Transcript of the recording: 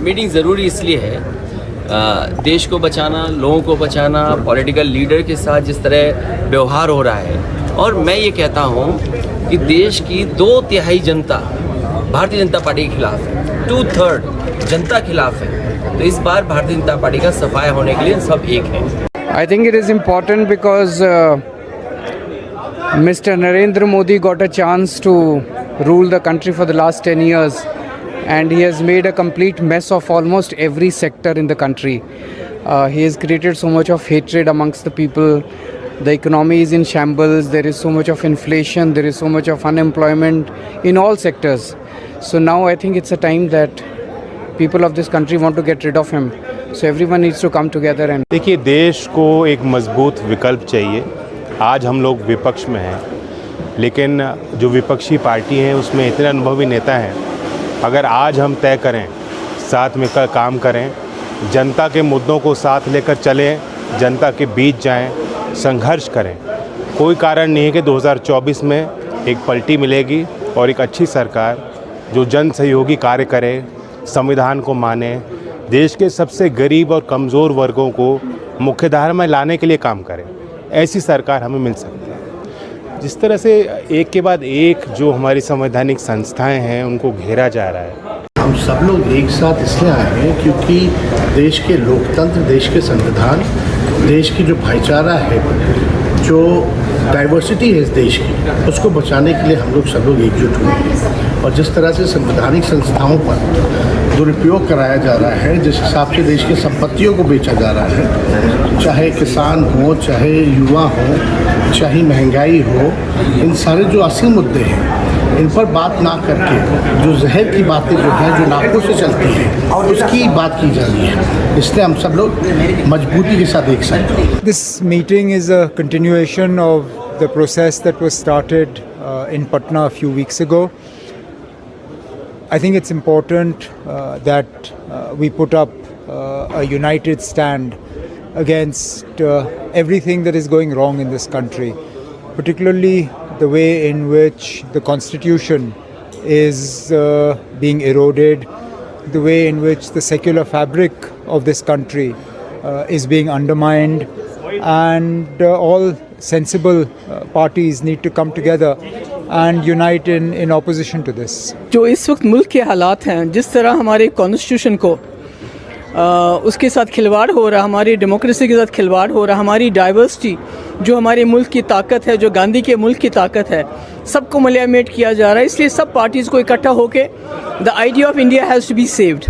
Meeting ज़रूरी इसलिए है, देश को बचाना, लोगों को बचाना, पॉलिटिकल लीडर के साथ जिस तरह व्यवहार हो रहा है, और मैं ये कहता हूँ कि देश की 2/3 जनता भारतीय जनता पार्टी के खिलाफ है, 2/3 जनता खिलाफ है। तो इस बार भारतीय जनता पार्टी का सफाया होने के लिए सब एक हैं। I think it is important because Mr. Narendra Modi got a chance to rule the country for the last 10 years, and he has made a complete mess of almost every sector in the country. He has created so much of hatred amongst the people. The economy is in shambles. There is so much of inflation. There is so much of unemployment in all sectors. So now I think it's a time that people of this country want to get rid of him. So everyone needs to come together and देखिए, देश को एक मजबूत विकल्प चाहिए। आज हम लोग विपक्ष में हैं, लेकिन जो विपक्षी पार्टी है उसमें इतने अनुभवी नेता हैं। अगर आज हम तय करें, साथ मिलकर काम करें, जनता के मुद्दों को साथ लेकर चलें, जनता के बीच जाएं, संघर्ष करें, कोई कारण नहीं है कि 2024 में एक पलटी मिलेगी और एक अच्छी सरकार जो जन सहयोगी कार्य करे, संविधान को माने, देश के सबसे गरीब और कमज़ोर वर्गों को मुख्यधारा में लाने के लिए काम करे, ऐसी सरकार हमें मिल सकती है। जिस तरह से एक के बाद एक जो हमारी संवैधानिक संस्थाएं हैं उनको घेरा जा रहा है। हम सब लोग एक साथ इसलिए आए हैं क्योंकि देश के लोकतंत्र, देश के संविधान, देश की जो भाईचारा है, जो डाइवर्सिटी है इस देश की, उसको बचाने के लिए हम लोग सब लोग एकजुट हुए हैं। और जिस तरह से संवैधानिक संस्थाओं पर दुरुपयोग कराया जा रहा है, जिस हिसाब से देश की संपत्तियों को बेचा जा रहा है, चाहे किसान हो, चाहे युवा हो, चाहे महंगाई हो, इन सारे जो असल मुद्दे हैं इन पर बात ना करके जो जहर की बातें जो हैं, जो नाकों से चलती हैं, उसकी बात की जा रही है। इसलिए हम सब लोग मजबूती के साथ एक साथ हैं। This meeting is a continuation of the process that was started in Patna a few weeks ago. I think it's important that we put up a united stand against everything that is going wrong in this country, particularly the way in which the constitution is being eroded, the way in which the secular fabric of this country is being undermined, and all sensible parties need to come together and unite in opposition to this. जो इस वक्त मुल्क के हालात हैं, जिस तरह हमारे कॉन्स्टिट्यूशन को उसके साथ खिलवाड़ हो रहा, हमारी डेमोक्रेसी के साथ खिलवाड़ हो रहा, हमारी डाइवर्सिटी जो हमारे मुल्क की ताकत है, जो गांधी के मुल्क की ताकत है, सबको मलियामेट किया जा रहा है। इसलिए सब पार्टीज़ को इकट्ठा होकर the idea of India has to be saved.